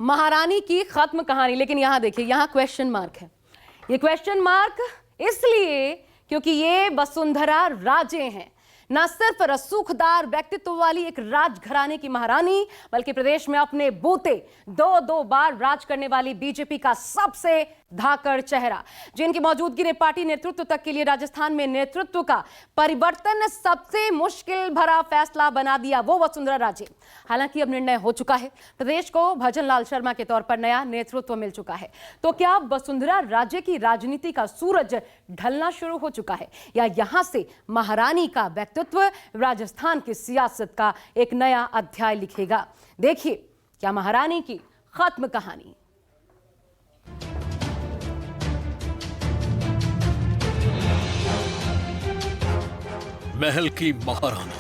महारानी की खत्म कहानी। लेकिन यहां देखिए, यहां क्वेश्चन मार्क है। ये क्वेश्चन मार्क इसलिए क्योंकि ये वसुंधरा राजे हैं, न सिर्फ रसूखदार व्यक्तित्व वाली एक राजघराने की महारानी, बल्कि प्रदेश में अपने बूते दो बार राज करने वाली बीजेपी का सबसे धाकड़ चेहरा, जिनकी मौजूदगी ने पार्टी नेतृत्व तक के लिए राजस्थान में नेतृत्व का परिवर्तन सबसे मुश्किल भरा फैसला बना दिया, वो वसुंधरा राजे। हालांकि अब निर्णय हो चुका है, प्रदेश को भजन लाल शर्मा के तौर पर नया नेतृत्व मिल चुका है। तो क्या अब वसुंधरा राजे की राजनीति का सूरज ढलना शुरू हो चुका है, या यहां से महारानी का व्यक्तित्व राजस्थान की सियासत का एक नया अध्याय लिखेगा? देखिए क्या महारानी की खत्म कहानी। महल की महारानी,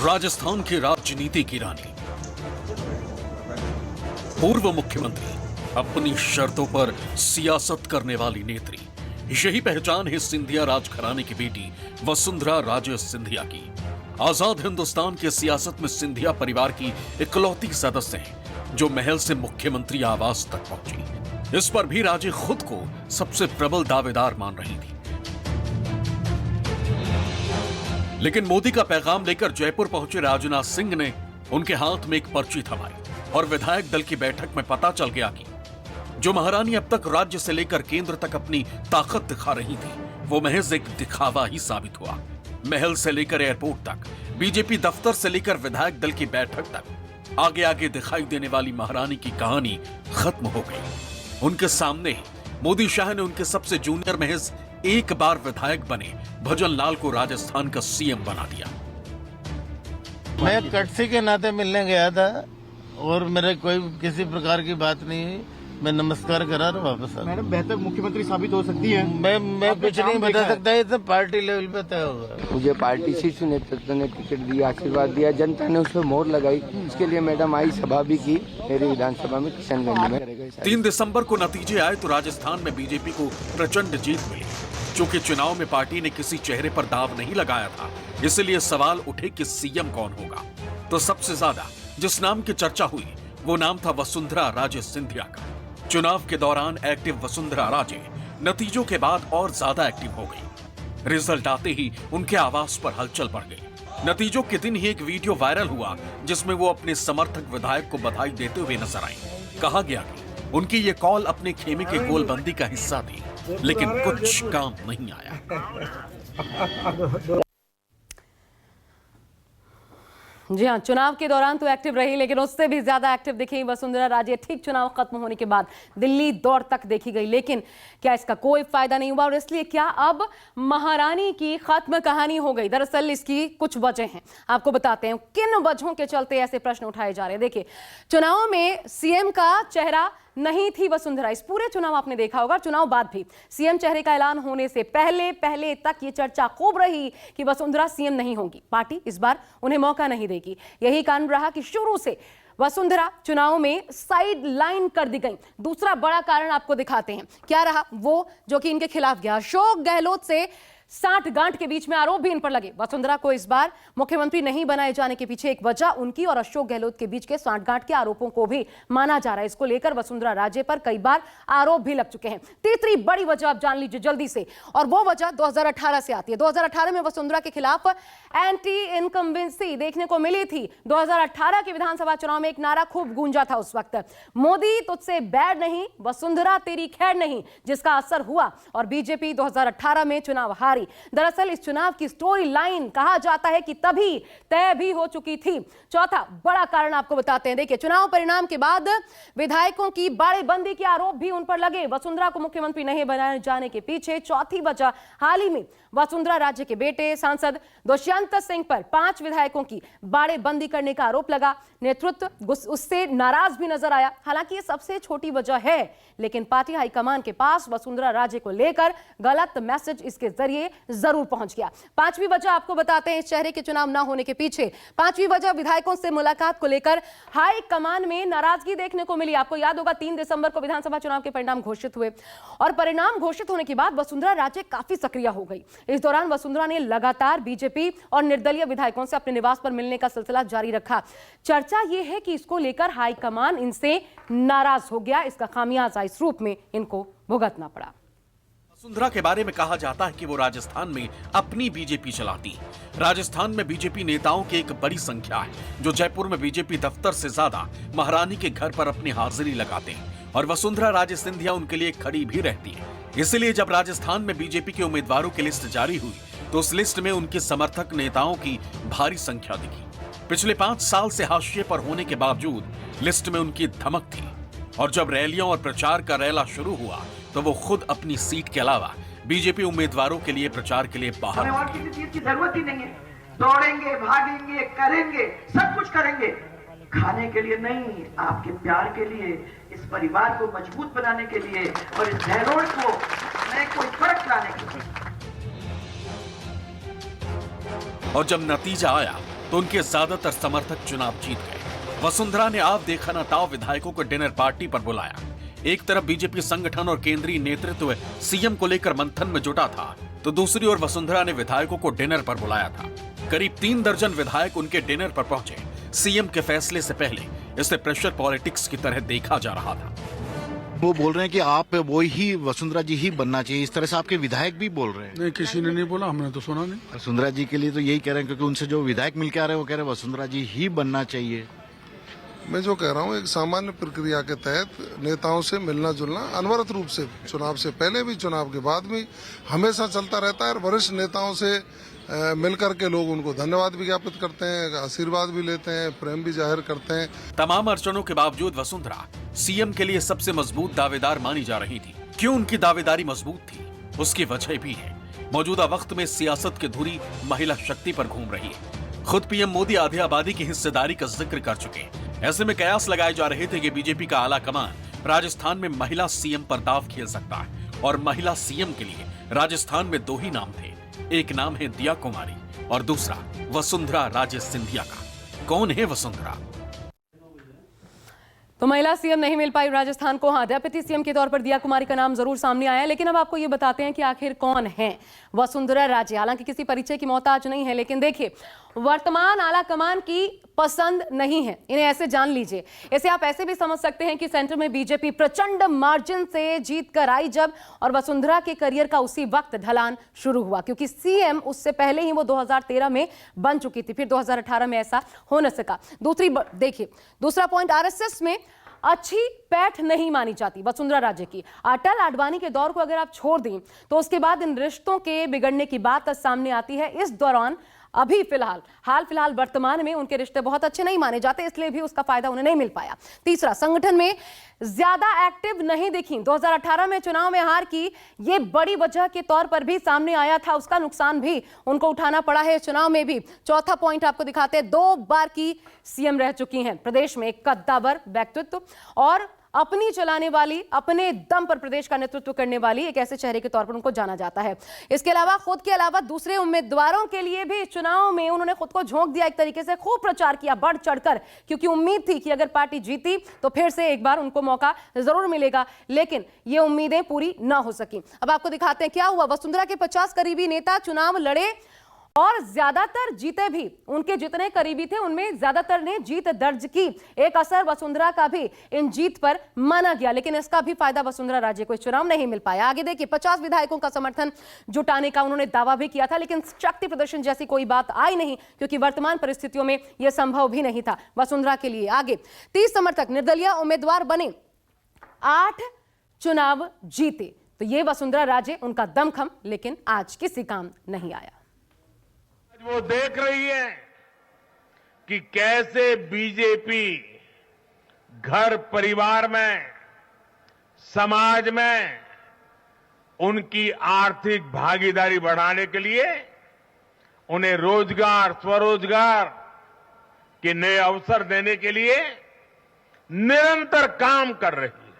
राजस्थान की राजनीति की रानी, पूर्व मुख्यमंत्री, अपनी शर्तों पर सियासत करने वाली नेत्री, यही पहचान है सिंधिया राजघराने की बेटी वसुंधरा राजे सिंधिया की। आजाद हिंदुस्तान की सियासत में सिंधिया परिवार की इकलौती सदस्य हैं जो महल से मुख्यमंत्री आवास तक पहुंची। इस पर भी राजे खुद को सबसे प्रबल दावेदार मान रही थी। लेकिन मोदी का पैगाम लेकर जयपुर पहुंचे राजनाथ सिंह ने उनके हाथ में एक पर्ची थमाई और विधायक दल की बैठक में पता चल गया कि जो महारानी अब तक राज्य से लेकर केंद्र तक अपनी ताकत दिखा रही थी, वो महज एक दिखावा ही साबित हुआ। महल से लेकर एयरपोर्ट तक, बीजेपी दफ्तर से लेकर विधायक दल की बैठक तक, आगे आगे दिखाई देने वाली महारानी की कहानी खत्म हो गई। उनके सामने मोदी शाह ने उनके सबसे जूनियर महज एक बार विधायक बने भजन लाल को राजस्थान का सीएम बना दिया। मैं कटसी के नाते मिलने गया था और मेरे कोई किसी प्रकार की बात नहीं हुई। मैं नमस्कार करा और वापस आ। मैडम बेहतर मुख्यमंत्री साबित हो सकती है। मैं कुछ नहीं बता सकता, ये तो पार्टी लेवल पे तय होगा। मुझे पार्टी शीर्ष नेतृत्व ने टिकट दिया, आशीर्वाद दिया, जनता ने उस पर मोहर लगाई। इसके लिए मैडम आई सभा भी की मेरी विधानसभा में किशनगंज में। 3 दिसंबर को नतीजे आए तो राजस्थान में बीजेपी को प्रचंड जीत मिली। चूंकि चुनाव में पार्टी ने किसी चेहरे पर दाव नहीं लगाया था, इसलिए सवाल उठे कि सीएम कौन होगा। तो सबसे ज्यादा जिस नाम की चर्चा हुई वो नाम था वसुंधरा राजे सिंधिया का। चुनाव के दौरान एक्टिव वसुंधरा राजे नतीजों के बाद और ज्यादा एक्टिव हो गई। रिजल्ट आते ही उनके आवास पर हलचल बढ़ गई। नतीजों के दिन ही एक वीडियो वायरल हुआ जिसमें वो अपने समर्थक विधायक को बधाई देते हुए नजर आई। कहा गया कि उनकी ये कॉल अपने खेमे के गोलबंदी का हिस्सा थी, लेकिन कुछ काम नहीं आया। जी हाँ, चुनाव के दौरान तो एक्टिव रही, लेकिन उससे भी ज्यादा एक्टिव दिखी वसुंधरा राजे ठीक चुनाव खत्म होने के बाद दिल्ली दौर तक देखी गई। लेकिन क्या इसका कोई फायदा नहीं हुआ, और इसलिए क्या अब महारानी की खत्म कहानी हो गई? दरअसल इसकी कुछ वजह हैं, आपको बताते हैं किन वजहों के चलते ऐसे प्रश्न उठाए जा रहे हैं। देखिए, चुनाव में सीएम का चेहरा नहीं थी वसुंधरा। इस पूरे चुनाव आपने देखा होगा, चुनाव बाद भी सीएम चेहरे का ऐलान होने से पहले तक ये चर्चा खूब रही कि वसुंधरा सीएम नहीं होंगी, पार्टी इस बार उन्हें मौका नहीं देगी। यही कारण रहा कि शुरू से वसुंधरा चुनाव में साइड लाइन कर दी गई। दूसरा बड़ा कारण आपको दिखाते हैं क्या रहा, वो जो कि इनके खिलाफ गया। अशोक गहलोत से साठ गांठ के बीच में आरोप भी इन पर लगे। वसुंधरा को इस बार मुख्यमंत्री नहीं बनाए जाने के पीछे एक वजह उनकी और अशोक गहलोत के बीच के साठ गांठ के आरोपों को भी माना जा रहा है। इसको लेकर वसुंधरा राजे पर कई बार आरोप भी लग चुके हैं। तीसरी बड़ी वजह आप जान लीजिए जल्दी से, और वो वजह 2018 से आती है। 2018 में वसुंधरा के खिलाफ एंटी इनकम्बेंसी देखने को मिली थी। 2018 के विधानसभा चुनाव में एक नारा खूब गूंजा था उस वक्त, मोदी तुझसे बैर नहीं, वसुंधरा तेरी खैर नहीं, जिसका असर हुआ और बीजेपी 2018 में चुनाव हारी। दरअसल इस चुनाव की स्टोरी लाइन कहा जाता है कि तभी तय भी हो चुकी थी। चौथा बड़ा कारण आपको बताते हैं। देखिए, चुनाव परिणाम के बाद विधायकों की बाड़ेबंदी के आरोप भी उन पर लगे। वसुंधरा को मुख्यमंत्री नहीं बनाए जाने के पीछे चौथी वजह हाल ही में वसुंधरा राजे के बेटे सांसद दुष्यंत सिंह पर 5 विधायकों की बाड़ेबंदी करने का आरोप लगा। नेतृत्व उससे नाराज भी नजर आया। हालांकि ये सबसे छोटी वजह है, लेकिन पार्टी हाईकमान के पास वसुंधरा राजे को लेकर गलत मैसेज इसके जरिए लिए जरूर पहुंच गया। पांचवी वजह आपको बताते हैं इस चेहरे के चुनाव न होने के पीछे। पांचवी वजह विधायकों से मुलाकात को लेकर हाई कमान में नाराजगी देखने को मिली। आपको याद होगा 3 दिसंबर को विधानसभा चुनाव के परिणाम घोषित हुए और परिणाम घोषित होने के बाद वसुंधरा राजे काफी सक्रिय हो गई। इस दौरान वसुंधरा ने लगातार बीजेपी और निर्दलीय विधायकों से अपने निवास पर मिलने का सिलसिला जारी रखा। चर्चा यह है कि इसको लेकर हाईकमान इनसे नाराज हो गया। इसका खामियाजा इस रूप में इनको भुगतना पड़ा। वसुंधरा के बारे में कहा जाता है कि वो राजस्थान में अपनी बीजेपी चलाती है। राजस्थान में बीजेपी नेताओं की एक बड़ी संख्या है जो जयपुर में बीजेपी दफ्तर से ज्यादा महारानी के घर पर अपनी हाजिरी लगाते हैं और वसुंधरा राजे सिंधिया उनके लिए खड़ी भी रहती है। इसलिए जब राजस्थान में बीजेपी के उम्मीदवारों की लिस्ट जारी हुई तो उस लिस्ट में उनके समर्थक नेताओं की भारी संख्या दिखी। पिछले 5 साल से हाशिए पर होने के बावजूद लिस्ट में उनकी धमक थी और जब रैलियों और प्रचार का रैला शुरू हुआ तो वो खुद अपनी सीट के अलावा बीजेपी उम्मीदवारों के लिए प्रचार के लिए बाहर और किसी चीज की जरूरत ही नहीं है। दौड़ेंगे, भागेंगे, करेंगे, सब कुछ करेंगे, खाने के लिए नहीं, आपके प्यार के लिए, इस परिवार को मजबूत बनाने के लिए और इस धरोहर को नए कोई फर्क लाने के लिए। और जब नतीजा आया तो उनके ज्यादातर समर्थक चुनाव जीत गए। वसुंधरा ने आप देखा ना ताव विधायकों को डिनर पार्टी पर बुलाया। एक तरफ बीजेपी संगठन और केंद्रीय नेतृत्व सीएम को लेकर मंथन में जुटा था तो दूसरी ओर वसुंधरा ने विधायकों को डिनर पर बुलाया था। करीब 3 दर्जन विधायक उनके डिनर पर पहुंचे। सीएम के फैसले से पहले इसे प्रेशर पॉलिटिक्स की तरह देखा जा रहा था। वो बोल रहे हैं कि आप वो ही वसुंधरा जी ही बनना चाहिए, इस तरह से आपके विधायक भी बोल रहे हैं। नहीं, किसी ने नहीं बोला, हमने तो सुना नहीं। वसुंधरा जी के लिए तो यही कह रहे हैं क्योंकि उनसे जो विधायक मिलके आ रहे हैं वो कह रहे हैं वसुंधरा जी ही बनना चाहिए। मैं जो कह रहा हूँ एक सामान्य प्रक्रिया के तहत नेताओं से मिलना जुलना अनवरत रूप से चुनाव से पहले भी चुनाव के बाद भी हमेशा चलता रहता है और वरिष्ठ नेताओं से मिलकर के लोग उनको धन्यवाद भी ज्ञापित करते हैं, आशीर्वाद भी लेते हैं, प्रेम भी जाहिर करते हैं। तमाम अड़चनों के बावजूद वसुंधरा सीएम के लिए सबसे मजबूत दावेदार मानी जा रही थी। क्यों उनकी दावेदारी मजबूत थी उसकी वजह भी है। मौजूदा वक्त में सियासत की धुरी महिला शक्ति पर घूम रही है। खुद पीएम मोदी आधी आबादी की हिस्सेदारी का जिक्र कर चुके हैं। ऐसे में कयास लगाए जा रहे थे कि बीजेपी का आला कमान राजस्थान में महिला सीएम पर दाव खेल सकता है और महिला सीएम के लिए राजस्थान में 2 ही नाम थे। एक नाम है दिया कुमारी और दूसरा वसुंधरा राजे सिंधिया का। कौन है वसुंधरा? तो महिला सीएम नहीं मिल पाई राजस्थान को। हाँ, डेप्यूटी सीएम के तौर पर दिया कुमारी का नाम जरूर सामने आया, लेकिन अब आपको ये बताते हैं कि आखिर कौन है वसुंधरा राजे। हालांकि किसी परिचय की मोहताज नहीं है, लेकिन देखिए वर्तमान आला कमान की पसंद नहीं है, इन्हें ऐसे जान लीजिए। इसे आप ऐसे भी समझ सकते हैं कि सेंटर में बीजेपी प्रचंड मार्जिन से जीत कर आई जब, और वसुंधरा के करियर का उसी वक्त ढलान शुरू हुआ क्योंकि सीएम उससे पहले ही वो 2013 में बन चुकी थी, फिर 2018 में ऐसा हो न सका। दूसरा पॉइंट, आरएसएस में अच्छी पैठ नहीं मानी जाती वसुंधरा राजे की। अटल आडवाणी के दौर को अगर आप छोड़ दें तो उसके बाद इन रिश्तों के बिगड़ने की बात सामने आती है। इस दौरान अभी हाल फिलहाल वर्तमान में उनके रिश्ते बहुत अच्छे नहीं माने जाते, इसलिए भी उसका फायदा उन्हें नहीं मिल पाया। तीसरा, संगठन में ज्यादा एक्टिव नहीं दिखी। 2018 में चुनाव में हार की ये बड़ी वजह के तौर पर भी सामने आया था, उसका नुकसान भी उनको उठाना पड़ा है चुनाव में भी। चौथा पॉइंट आपको दिखाते हैं, 2 बार की सीएम रह चुकी हैं। प्रदेश में एक कद्दावर व्यक्तित्व और अपनी चलाने वाली, अपने दम पर प्रदेश का नेतृत्व करने वाली एक ऐसे चेहरे के तौर पर उनको जाना जाता है। इसके अलावा खुद के अलावा दूसरे उम्मीदवारों के लिए भी चुनाव में उन्होंने खुद को झोंक दिया, एक तरीके से खूब प्रचार किया बढ़ चढ़कर, क्योंकि उम्मीद थी कि अगर पार्टी जीती तो फिर से एक बार उनको मौका जरूर मिलेगा, लेकिन ये उम्मीदें पूरी ना हो सकी। अब आपको दिखाते हैं क्या हुआ। वसुंधरा के 50 करीबी नेता चुनाव लड़े और ज्यादातर जीते भी। उनके जितने करीबी थे उनमें ज्यादातर ने जीत दर्ज की। एक असर वसुंधरा का भी इन जीत पर माना गया, लेकिन इसका भी फायदा वसुंधरा राजे को इस चुनाव नहीं मिल पाया। आगे देखिए, 50 विधायकोों का समर्थन जुटाने का उन्होंने दावा भी किया था, लेकिन शक्ति प्रदर्शन जैसी कोई बात आई नहीं क्योंकि वर्तमान परिस्थितियों में यह संभव भी नहीं था वसुंधरा के लिए। आगे 30 समर्थक निर्दलीय उम्मीदवार बने, 8 चुनाव जीते। तो ये वसुंधरा राजे, उनका दमखम लेकिन आज किसी काम नहीं आया। वो देख रही है कि कैसे बीजेपी घर परिवार में, समाज में उनकी आर्थिक भागीदारी बढ़ाने के लिए उन्हें रोजगार, स्वरोजगार के नए अवसर देने के लिए निरंतर काम कर रही है।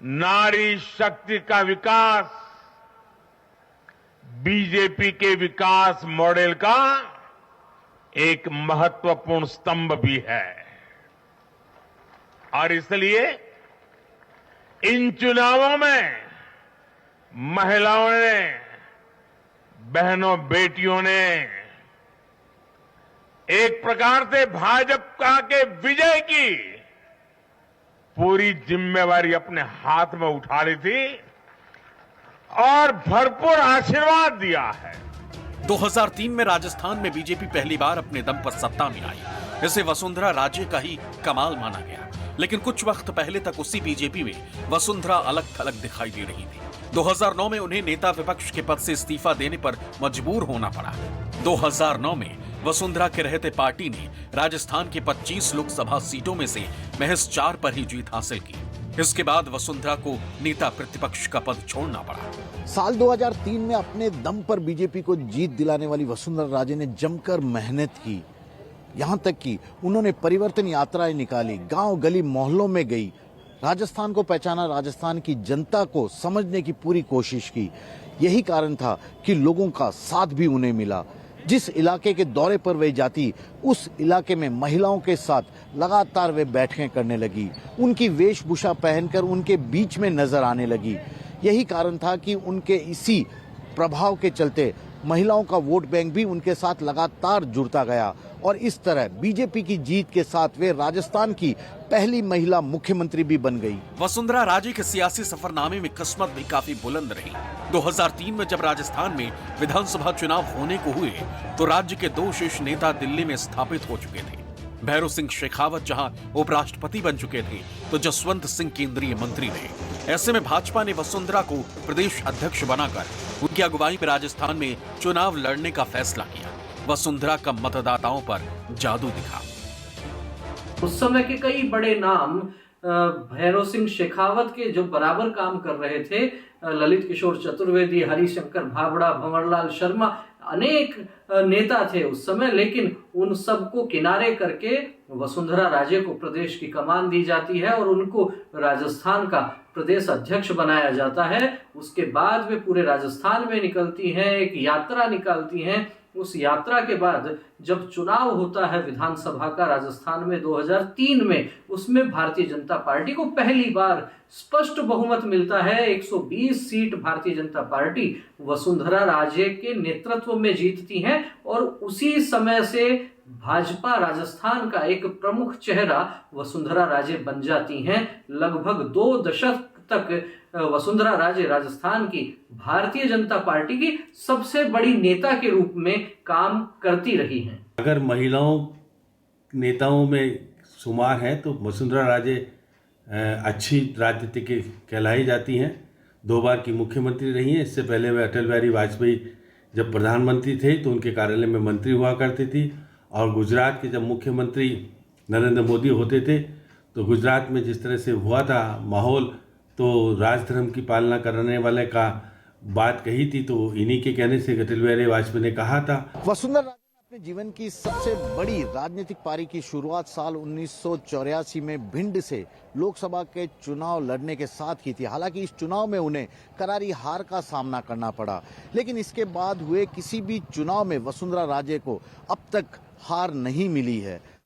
नारी शक्ति का विकास बीजेपी के विकास मॉडल का एक महत्वपूर्ण स्तंभ भी है और इसलिए इन चुनावों में महिलाओं ने, बहनों बेटियों ने एक प्रकार से भाजपा के विजय की पूरी जिम्मेवारी अपने हाथ में उठा ली थी और भरपूर आशीर्वाद दिया है। 2003 में राजस्थान में बीजेपी पहली बार अपने दम पर सत्ता में आई। इसे वसुंधरा राजे का ही कमाल माना गया, लेकिन कुछ वक्त पहले तक उसी बीजेपी में वसुंधरा अलग थलग दिखाई दे रही थी। 2009 में उन्हें नेता विपक्ष के पद से इस्तीफा देने पर मजबूर होना पड़ा। 2009 में वसुंधरा के रहते पार्टी ने राजस्थान के 25 लोकसभा सीटों में से महज 4 पर ही जीत हासिल की। इसके बाद वसुंधरा को नेता प्रतिपक्ष का पद छोड़ना पड़ा। साल 2003 में अपने दम पर बीजेपी को जीत दिलाने वाली वसुंधरा राजे ने जमकर मेहनत की। यहां तक कि उन्होंने परिवर्तन यात्राएं निकाली, गांव गली मोहल्लों में गई, राजस्थान को पहचाना, राजस्थान की जनता को समझने की पूरी कोशिश की। यही कारण था कि लोगों का साथ भी उन्हें मिला। जिस इलाके के दौरे पर वे जाती, उस इलाके में महिलाओं के साथ लगातार वे बैठकें करने लगी, उनकी वेशभूषा पहनकर उनके बीच में नजर आने लगी। यही कारण था कि उनके इसी प्रभाव के चलते महिलाओं का वोट बैंक भी उनके साथ लगातार जुड़ता गया और इस तरह बीजेपी की जीत के साथ वे राजस्थान की पहली महिला मुख्यमंत्री भी बन गई। वसुंधरा राजे के सियासी सफरनामे में किस्मत भी काफी बुलंद रही। 2003 में जब राजस्थान में विधानसभा चुनाव होने को हुए तो राज्य के 2 शीर्ष नेता दिल्ली में स्थापित हो चुके थे। भैरों सिंह शेखावत जहां उपराष्ट्रपति बन चुके थे तो जसवंत सिंह केंद्रीय मंत्री रहे। ऐसे में भाजपा ने वसुंधरा को प्रदेश अध्यक्ष बनाकर उनकी अगुवाई में राजस्थान में चुनाव लड़ने का फैसला किया। वसुंधरा का मतदाताओं पर जादू दिखा। उस समय के कई बड़े नाम भैरव सिंह शेखावत के जो बराबर काम कर रहे थे, ललित किशोर चतुर्वेदी, हरिशंकर भाबड़ा, भंवरलाल शर्मा, अनेक नेता थे उस समय, लेकिन उन सबको किनारे करके वसुंधरा राजे को प्रदेश की कमान दी जाती है और उनको राजस्थान का प्रदेश अध्यक्ष बनाया जाता है। उसके बाद वे पूरे राजस्थान में निकलती हैं, एक यात्रा निकालती हैं। उस यात्रा के बाद जब चुनाव होता है विधानसभा का राजस्थान में 2003 में, उसमें भारतीय जनता पार्टी को पहली बार स्पष्ट बहुमत मिलता है। 120 सीट भारतीय जनता पार्टी वसुंधरा राजे के नेतृत्व में जीतती हैं और उसी समय से भाजपा राजस्थान का एक प्रमुख चेहरा वसुंधरा राजे बन जाती हैं। लगभग 2 दशक तक वसुंधरा राजे राजस्थान की भारतीय जनता पार्टी की सबसे बड़ी नेता के रूप में काम करती रही हैं। अगर महिलाओं नेताओं में शुमार है तो वसुंधरा राजे अच्छी राजनीति की कहलाई जाती हैं। 2 बार की मुख्यमंत्री रही हैं। इससे पहले वे अटल बिहारी वाजपेयी जब प्रधानमंत्री थे तो उनके कार्यालय में मंत्री हुआ करती थी और गुजरात के जब मुख्यमंत्री नरेंद्र मोदी होते थे तो गुजरात में जिस तरह से हुआ था माहौल, तो राजधर्म की पालना करने वाले का बात कही थी, तो इन्हीं के कहने से अटल बिहारी वाजपेयी ने कहा था। वसुंधरा राजे ने अपने जीवन की सबसे बड़ी राजनीतिक पारी की शुरुआत साल 1984 में भिंड से लोकसभा के चुनाव लड़ने के साथ की थी। हालांकि इस चुनाव में उन्हें करारी हार का सामना करना पड़ा, लेकिन इसके बाद हुए किसी भी चुनाव में वसुंधरा राजे को अब तक हार नहीं मिली है।